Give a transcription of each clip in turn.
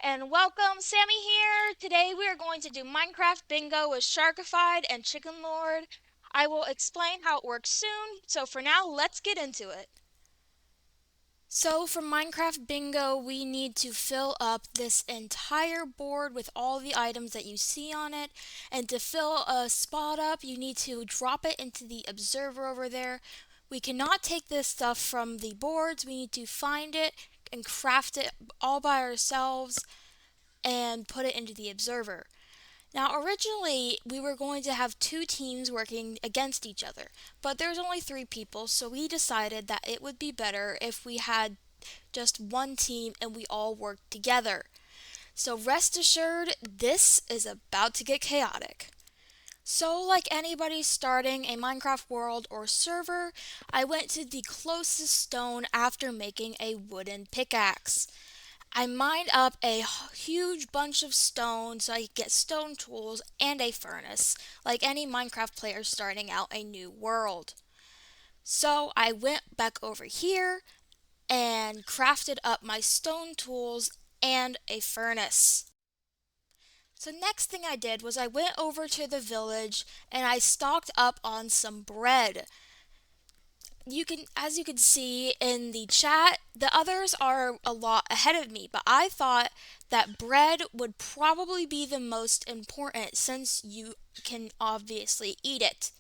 and welcome. Sammy here. Today we are going to do Minecraft Bingo with Sharkified and Chicken Lord. I will explain how it works soon, so for now, let's get into it. So for Minecraft Bingo, we need to fill up this entire board with all the items that you see on it. And to fill a spot up, you need to drop it into the observer over there. We cannot take this stuff from the boards. We need to find it and craft it all by ourselves and put it into the observer. Now, originally, we were going to have two teams working against each other, but there's only three people, so we decided that it would be better if we had just one team and we all worked together. So, rest assured, this is about to get chaotic. So, like anybody starting a Minecraft world or server, I went to the closest stone after making a wooden pickaxe. I mined up a huge bunch of stone so I could get stone tools and a furnace, like any Minecraft player starting out a new world. So I went back over here and crafted up my stone tools and a furnace. So next thing I did was I went over to the village and I stocked up on some bread. As you can see in the chat, the others are a lot ahead of me, but I thought that bread would probably be the most important since you can obviously eat it.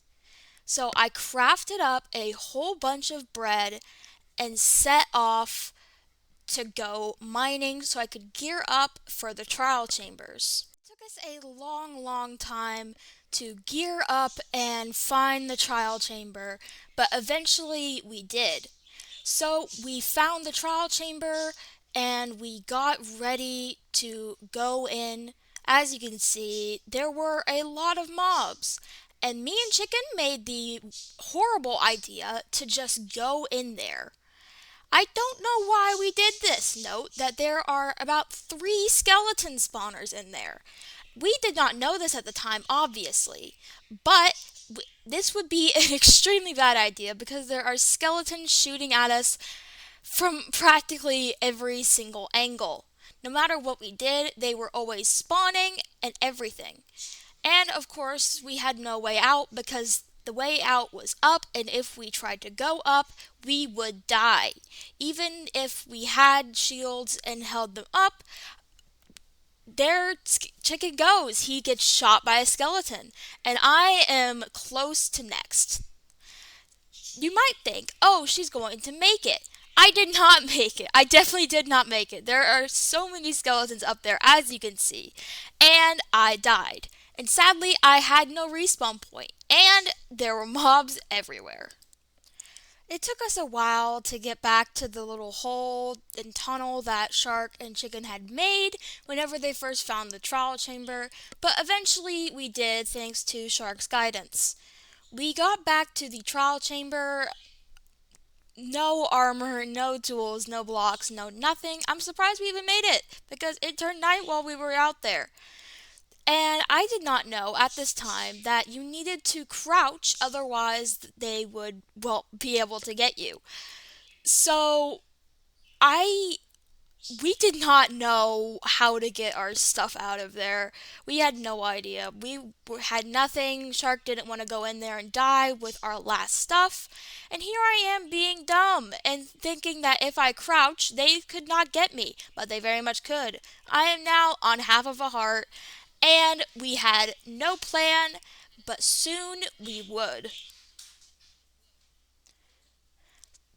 So I crafted up a whole bunch of bread and set off to go mining so I could gear up for the trial chambers. It took us a long time to gear up and find the trial chamber, but eventually we did. So we found the trial chamber and we got ready to go in. As you can see, there were a lot of mobs. And me and Chicken made the horrible idea to just go in there. I don't know why we did this. Note that there are about 3 skeleton spawners in there. We did not know this at the time, obviously, but this would be an extremely bad idea because there are skeletons shooting at us from practically every single angle. No matter what we did, they were always spawning and everything. And of course, we had no way out because the way out was up, and if we tried to go up, we would die. Even if we had shields and held them up, there Chicken goes. He gets shot by a skeleton, and I am close to next. You might think, oh, she's going to make it. I did not make it. I definitely did not make it. There are so many skeletons up there, as you can see. And I died. And sadly, I had no respawn point. And there were mobs everywhere. It took us a while to get back to the little hole and tunnel that Shark and Chicken had made whenever they first found the trial chamber, but eventually we did thanks to Shark's guidance. We got back to the trial chamber. No armor, no tools, no blocks, no nothing. I'm surprised we even made it because it turned night while we were out there. And I did not know at this time that you needed to crouch, otherwise they would, well, be able to get you. So I we did not know how to get our stuff out of there. We had no idea. Had nothing. Shark didn't want to go in there and die with our last stuff. And here I am being dumb and thinking that if I crouch, they could not get me. But they very much could. I am now on half of a heart, and we had no plan, but soon we would.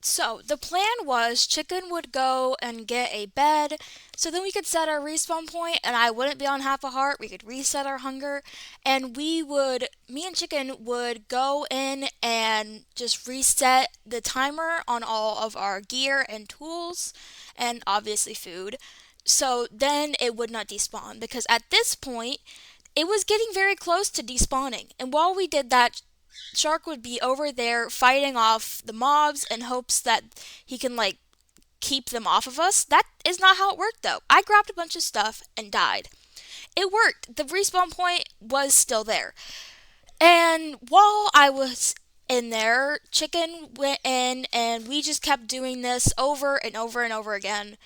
So the plan was Chicken would go and get a bed, so then we could set our respawn point, and I wouldn't be on half a heart. We could reset our hunger, and me and Chicken would go in and just reset the timer on all of our gear and tools, and obviously food. So then it would not despawn, because at this point, it was getting very close to despawning. And while we did that, Shark would be over there fighting off the mobs in hopes that he can, like, keep them off of us. That is not how it worked, though. I grabbed a bunch of stuff and died. It worked. The respawn point was still there. And while I was in there, Chicken went in, and we just kept doing this over and over and over again.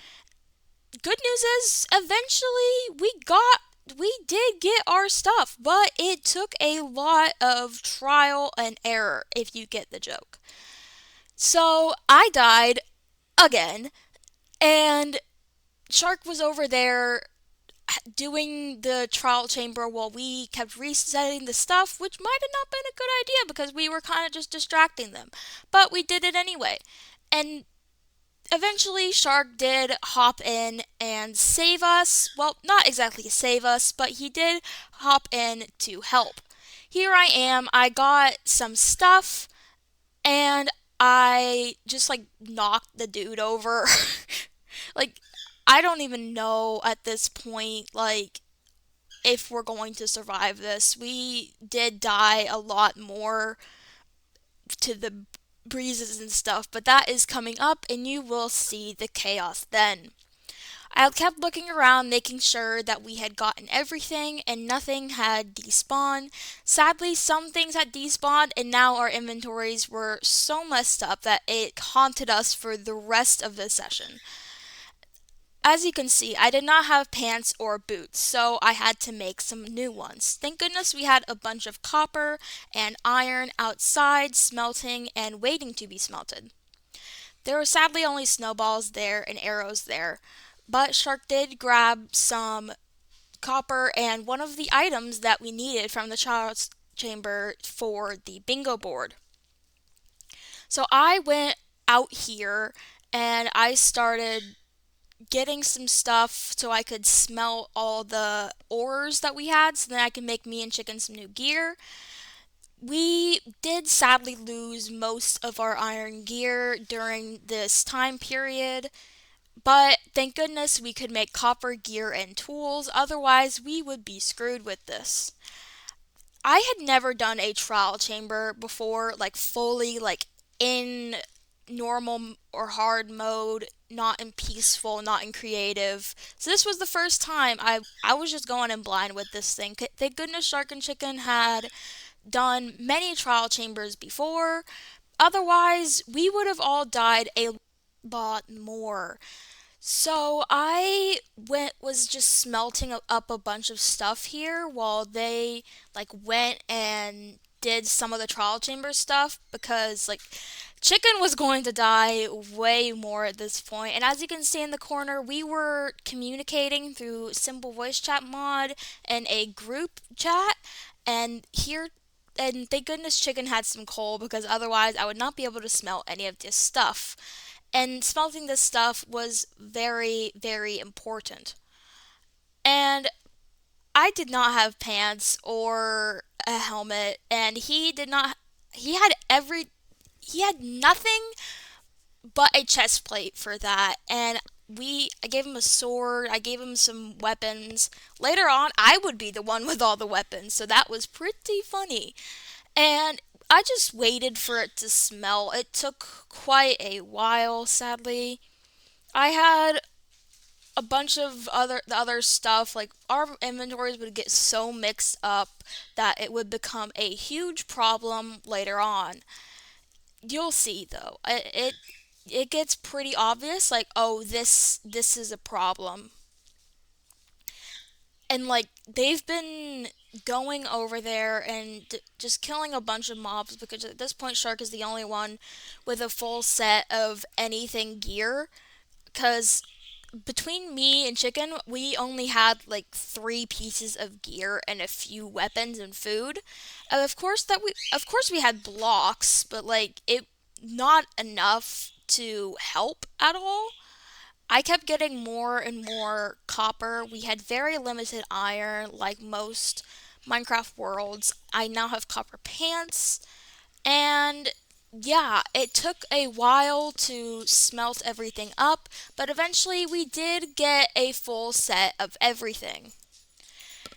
good news is eventually we did get our stuff, but it took a lot of trial and error, if you get the joke. So I died again, and Shark was over there doing the trial chamber while we kept resetting the stuff, which might have not been a good idea because we were kind of just distracting them. But we did it anyway. And eventually, Shark did hop in and save us. Well, not exactly save us, but he did hop in to help. Here I am. I got some stuff and I just like knocked the dude over. Like, I don't even know at this point, like, if we're going to survive this. We did die a lot more to the breezes and stuff, but that is coming up and you will see the chaos then. I kept looking around, making sure that we had gotten everything and nothing had despawned. Sadly, some things had despawned, and now our inventories were so messed up that it haunted us for the rest of the session. As you can see, I did not have pants or boots, so I had to make some new ones. Thank goodness we had a bunch of copper and iron outside smelting and waiting to be smelted. There were sadly only snowballs there and arrows there, but Shark did grab some copper and one of the items that we needed from the child's chamber for the bingo board. So I went out here and I started getting some stuff so I could smelt all the ores that we had so then I could make me and Chicken some new gear. We did sadly lose most of our iron gear during this time period, but thank goodness we could make copper gear and tools, otherwise we would be screwed with this. I had never done a trial chamber before, like fully, like in normal or hard mode, not in peaceful, not in creative. So this was the first time I was just going in blind with this thing. Thank goodness Shark and Chicken had done many trial chambers before. Otherwise, we would have all died a lot more. So I was just smelting up a bunch of stuff here while they like went and did some of the trial chamber stuff because like Chicken was going to die way more at this point. And as you can see in the corner, we were communicating through simple voice chat mod and a group chat. And here and thank goodness Chicken had some coal because otherwise I would not be able to smelt any of this stuff. And smelting this stuff was very, very important. And I did not have pants or a helmet, and he did not. He had he had nothing but a chest plate for that. And I gave him a sword, I gave him some weapons. Later on, I would be the one with all the weapons, so that was pretty funny. And I just waited for it to smell. It took quite a while, sadly. I had a bunch of the other stuff, like our inventories would get so mixed up that it would become a huge problem later on. You'll see though. It gets pretty obvious like, oh, this is a problem. And like they've been going over there and just killing a bunch of mobs because at this point Shark is the only one with a full set of anything gear because between me and Chicken we only had like 3 pieces of gear and a few weapons and food. Of course we had blocks, but like it not enough to help at all. I kept getting more and more copper. We had very limited iron, like most Minecraft worlds. I now have copper pants, and yeah, it took a while to smelt everything up, but eventually we did get a full set of everything.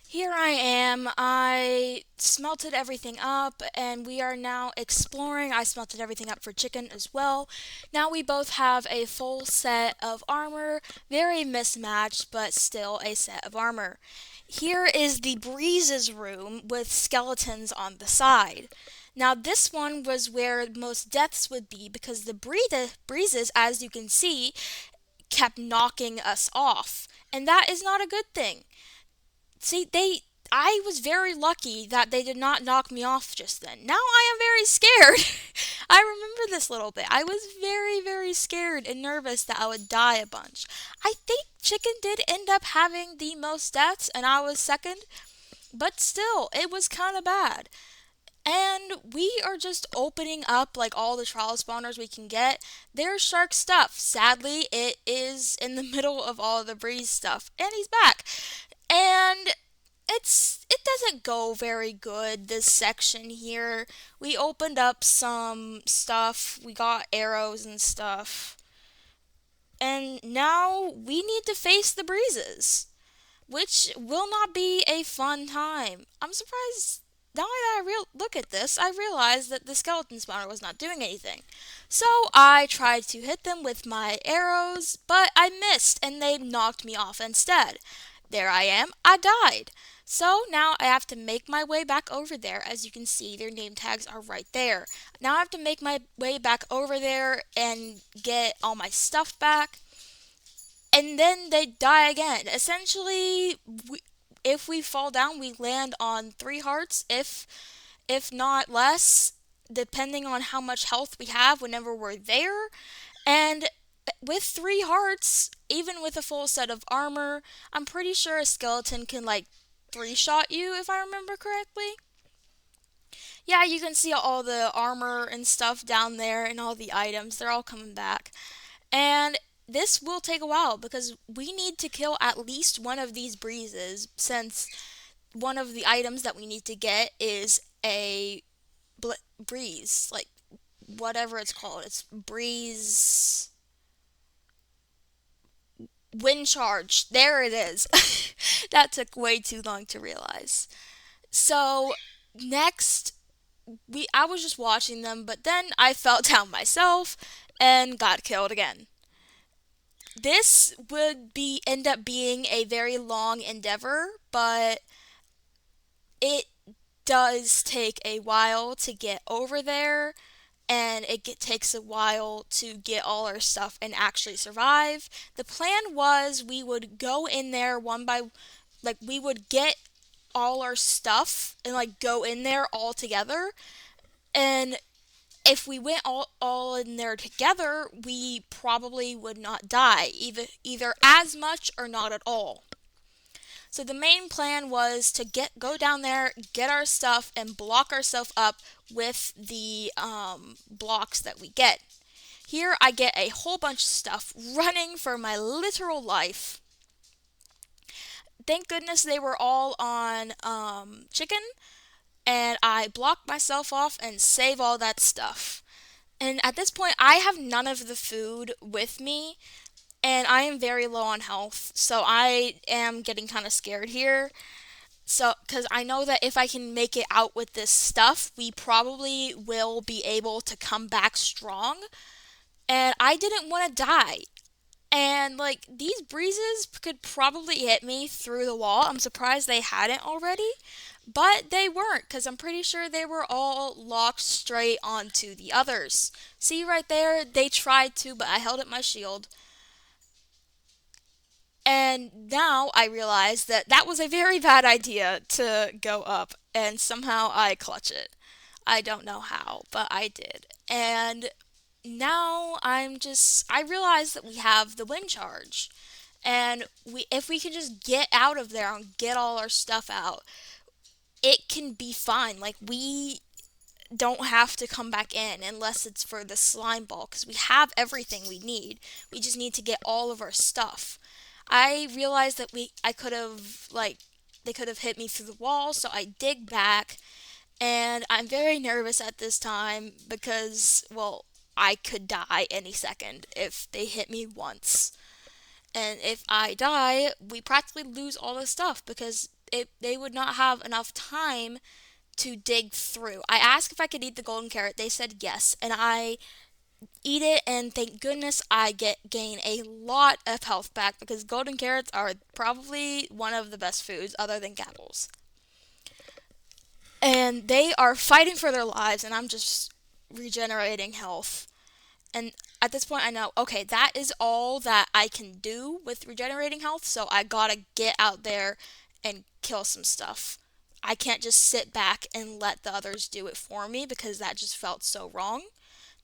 Here I am. I smelted everything up, and we are now exploring. I smelted everything up for Chicken as well. Now we both have a full set of armor, very mismatched, but still a set of armor. Here is the Breezes room with skeletons on the side. Now this one was where most deaths would be because the breezes, as you can see, kept knocking us off. And that is not a good thing. See, I was very lucky that they did not knock me off just then. Now I am very scared. I remember this little bit. I was very, very scared and nervous that I would die a bunch. I think Chicken did end up having the most deaths, and I was second, but still, it was kind of bad. And we are just opening up like all the trial spawners we can get. There's shark stuff. Sadly, it is in the middle of all the breeze stuff. And he's back. And it doesn't go very good this section here. We opened up some stuff. We got arrows and stuff. And now we need to face the breezes, which will not be a fun time. I'm surprised. Now that look at this, I realized that the skeleton spawner was not doing anything. So I tried to hit them with my arrows, but I missed and they knocked me off instead. There I am, I died. So now I have to make my way back over there. As you can see, their name tags are right there. Now I have to make my way back over there and get all my stuff back. And then they die again. Essentially, if we fall down, we land on 3 hearts, if not less, depending on how much health we have whenever we're there. And with 3 hearts, even with a full set of armor, I'm pretty sure a skeleton can like 3-shot you, if I remember correctly. Yeah, you can see all the armor and stuff down there and all the items. They're all coming back. And this will take a while because we need to kill at least one of these breezes, since one of the items that we need to get is a breeze, like whatever it's called. It's breeze wind charge. There it is. That took way too long to realize. So next, I was just watching them, but then I fell down myself and got killed again. This would end up being a very long endeavor, but it does take a while to get over there, and takes a while to get all our stuff and actually survive. The plan was we would go in there we would get all our stuff and like go in there all together, and if we went all in there together, we probably would not die, either as much or not at all. So the main plan was to go down there, get our stuff, and block ourselves up with the blocks that we get. Here I get a whole bunch of stuff, running for my literal life. Thank goodness they were all on chicken, and I blocked myself off and save all that stuff. And at this point, I have none of the food with me, and I am very low on health, so I am getting kind of scared here. So, because I know that if I can make it out with this stuff, we probably will be able to come back strong. And I didn't want to die. And, like, these breezes could probably hit me through the wall. I'm surprised they hadn't already. But they weren't, because I'm pretty sure they were all locked straight onto the others. See right there? They tried to, but I held up my shield. And now I realize that that was a very bad idea to go up, and somehow I clutch it. I don't know how, but I did. And now I realize that we have the wind charge. And if we can just get out of there and get all our stuff out, it can be fine. Like, we don't have to come back in unless it's for the slime ball, because we have everything we need. We just need to get all of our stuff. I realized that I could have, they could have hit me through the wall, so I dig back, and I'm very nervous at this time because, well, I could die any second if they hit me once. And if I die, we practically lose all the stuff because they would not have enough time to dig through. I asked if I could eat the golden carrot. They said yes, and I eat it, and thank goodness I gain a lot of health back because golden carrots are probably one of the best foods other than apples. And they are fighting for their lives, and I'm just regenerating health. And at this point I know, okay, that is all that I can do with regenerating health, so I gotta get out there and kill some stuff. I can't just sit back and let the others do it for me because that just felt so wrong.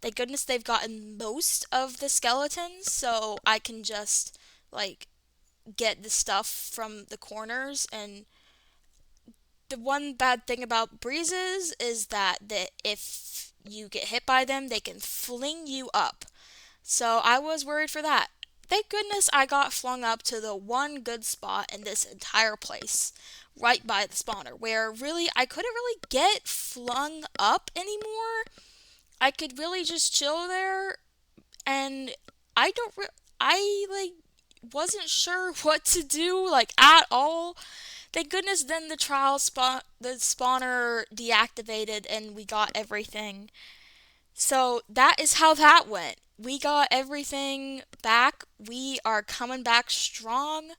Thank goodness they've gotten most of the skeletons, so I can just, like, get the stuff from the corners. And the one bad thing about breezes is that if you get hit by them, they can fling you up. So I was worried for that. Thank goodness I got flung up to the one good spot in this entire place, right by the spawner, where really I couldn't really get flung up anymore. I could really just chill there, and I don't re- I like wasn't sure what to do, like, at all. Thank goodness then the spawner deactivated and we got everything. So that is how that went. We got everything back. We are coming back strong,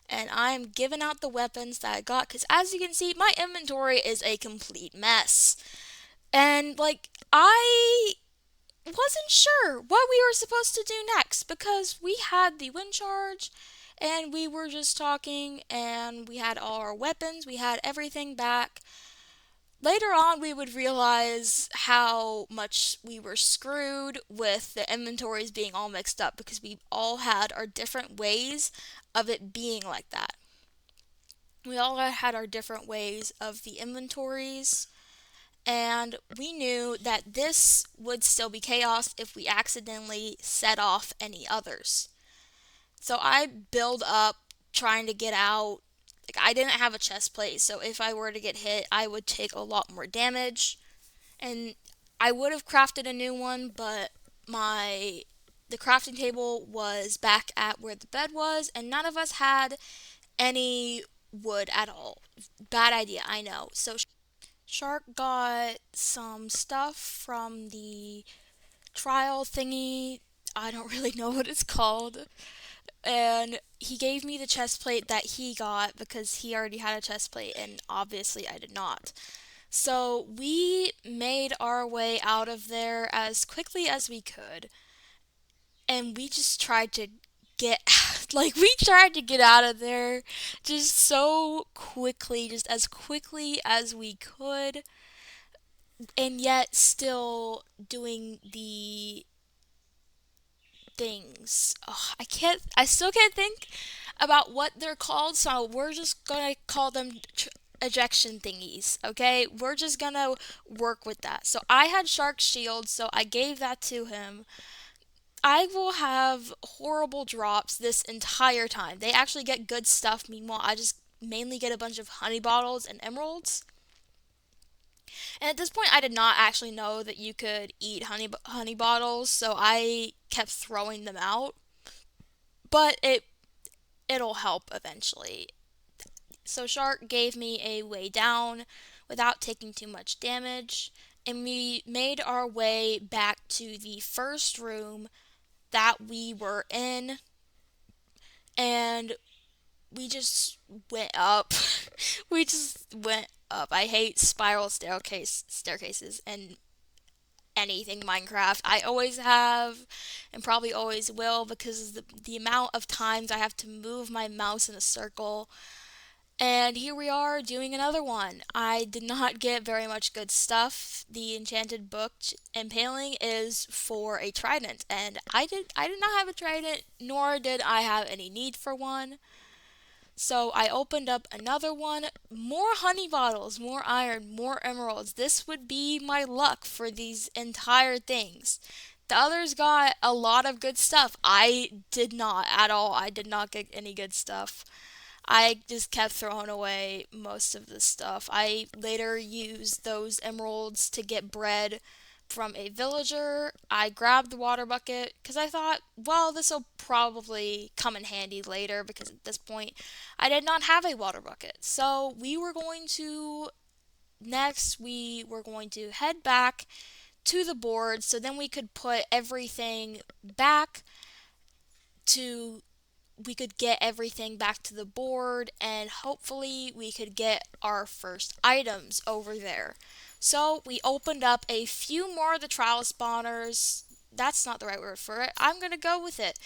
and I'm giving out the weapons that I got because, as you can see, my inventory is a complete mess. And, like, I wasn't sure what we were supposed to do next because we had the wind charge and we were just talking and we had all our weapons, we had everything back. Later on, we would realize how much we were screwed with the inventories being all mixed up because we all had our different ways of it being like that. We all had our different ways of the inventories, and we knew that this would still be chaos if we accidentally set off any others. So I build up trying to get out. Like, I didn't have a chest plate, so if I were to get hit, I would take a lot more damage. And I would have crafted a new one, but the crafting table was back at where the bed was, and none of us had any wood at all. Bad idea, I know. So Shark got some stuff from the trial thingy. I don't really know what it's called. And he gave me the chest plate that he got because he already had a chest plate, and obviously I did not. So we made our way out of there as quickly as we could, and we just tried to get like we tried to get out of there just so quickly, just as quickly as we could, and yet still doing the things. Ugh, I still can't think about what they're called, so we're just gonna call them ejection thingies, okay? We're just gonna work with that. So I had Shark Shield, so I gave that to him. I will have horrible drops this entire time. They actually get good stuff, meanwhile, I just mainly get a bunch of honey bottles and emeralds. And at this point, I did not actually know that you could eat honey bottles, so I kept throwing them out. But it'll help eventually. So Shark gave me a way down without taking too much damage, and we made our way back to the first room that we were in, and we just went up. We just went up. I hate spiral staircases and anything Minecraft. I always have and probably always will because the amount of times I have to move my mouse in a circle. And here we are doing another one. I did not get very much good stuff. The enchanted book impaling is for a trident, and I did not have a trident, nor did I have any need for one. So I opened up another one, more honey bottles, more iron, more emeralds. This would be my luck for these entire things. The others got a lot of good stuff. I did not at all. I did not get any good stuff. I just kept throwing away most of the stuff. I later used those emeralds to get bread from a villager. I grabbed the water bucket because I thought, well, this will probably come in handy later because at this point I did not have a water bucket. So we were going to head back to the board so then we could put everything back to we could get everything back to the board and hopefully we could get our first items over there. So we opened up a few more of the trial spawners. that's not the right word for it. I'm gonna go with it.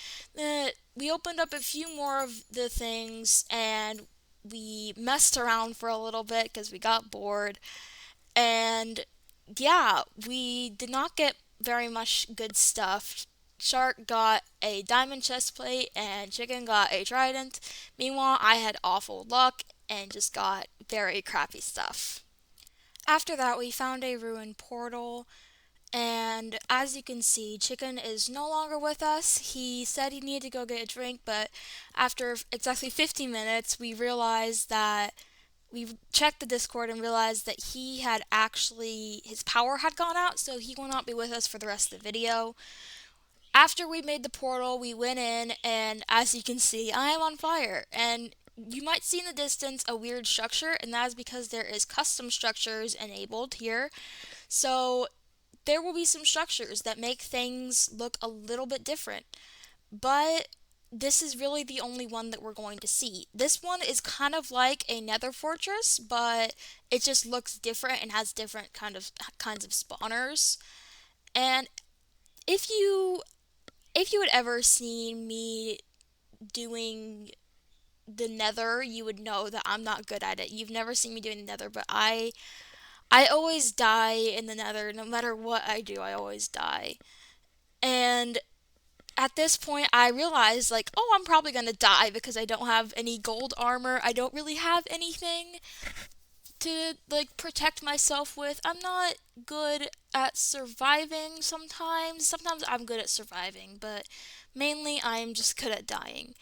We opened up a few more of the things and we messed around for a little bit because we got bored. And yeah, we did not get very much good stuff. Shark got a diamond chest plate and Chicken got a trident. Meanwhile, I had awful luck and just got very crappy stuff. After that, we found a ruined portal, and as you can see, Chicken is no longer with us. He said he needed to go get a drink, but after exactly 50 minutes, we realized that we checked the Discord and realized that he had actually, his power had gone out, so he will not be with us for the rest of the video. After we made the portal, we went in, and as you can see, I am on fire. And you might see in the distance a weird structure, and that is because there is custom structures enabled here. So there will be some structures that make things look a little bit different. But this is really the only one that we're going to see. This one is kind of like a nether fortress, but it just looks different and has different kinds of spawners. And if you if you had ever seen me doing the nether, you would know that I'm not good at it. You've never seen me doing the nether, but I always die in the nether. No matter what I do, I always die. And at this point, I realized, like, oh, I'm probably gonna die because I don't have any gold armor. I don't really have anything to, like, protect myself with. I'm not good at surviving sometimes. Sometimes I'm good at surviving, but mainly I'm just good at dying.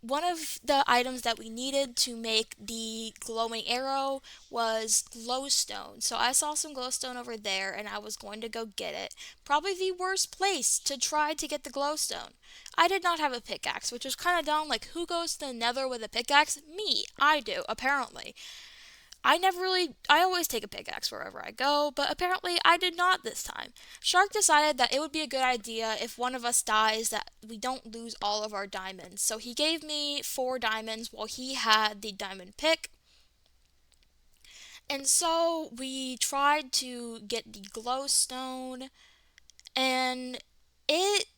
One of the items that we needed to make the glowing arrow was glowstone. So I saw some glowstone over there and I was going to go get it. Probably the worst place to try to get the glowstone. I did not have a pickaxe, which was kind of dumb. Like, who goes to the nether with a pickaxe? Me. I do, apparently. I always take a pickaxe wherever I go, but apparently I did not this time. Shark decided that it would be a good idea if one of us dies that we don't lose all of our diamonds. So he gave me 4 diamonds while he had the diamond pick. And so we tried to get the glowstone, and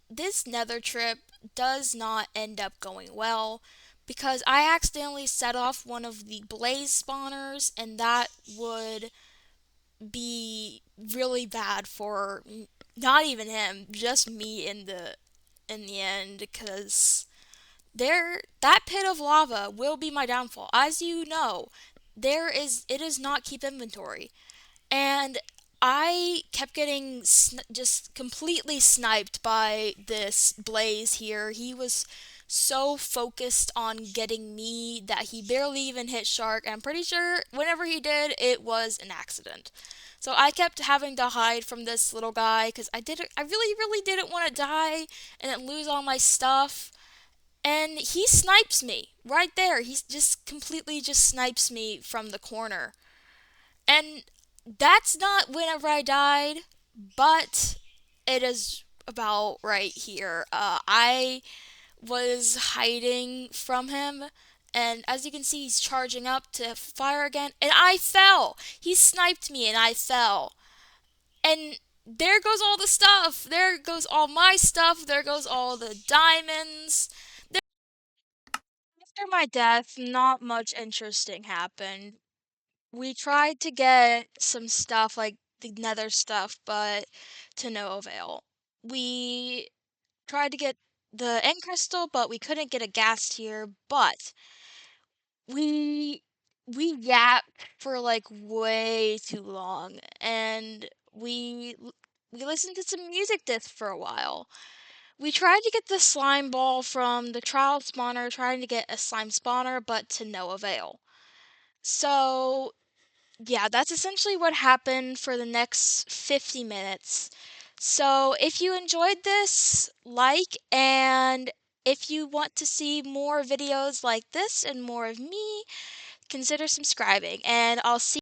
this nether trip does not end up going well because I accidentally set off one of the blaze spawners, and that would be really bad for not even him, just me in the end, because there that pit of lava will be my downfall. As you know, it does not keep inventory. And I kept getting just completely sniped by this Blaze here. He was so focused on getting me that he barely even hit Shark. And I'm pretty sure whenever he did, it was an accident. So I kept having to hide from this little guy because I really, really didn't want to die and then lose all my stuff. And he snipes me right there. He's just completely just snipes me from the corner. And that's not whenever I died, but it is about right here. I was hiding from him, and as you can see, he's charging up to fire again, and I fell. He sniped me, and I fell. And there goes all the stuff. There goes all my stuff. There goes all the diamonds. After my death, not much interesting happened. We tried to get some stuff like the nether stuff, but to no avail. We tried to get the end crystal, but we couldn't get a ghast tear, but we we yapped for like way too long and we listened to some music disc for a while. We tried to get the slime ball from the trial spawner, trying to get a slime spawner, but to no avail. So yeah, that's essentially what happened for the next 50 minutes. So, if you enjoyed this, like, and if you want to see more videos like this and more of me, consider subscribing. And I'll see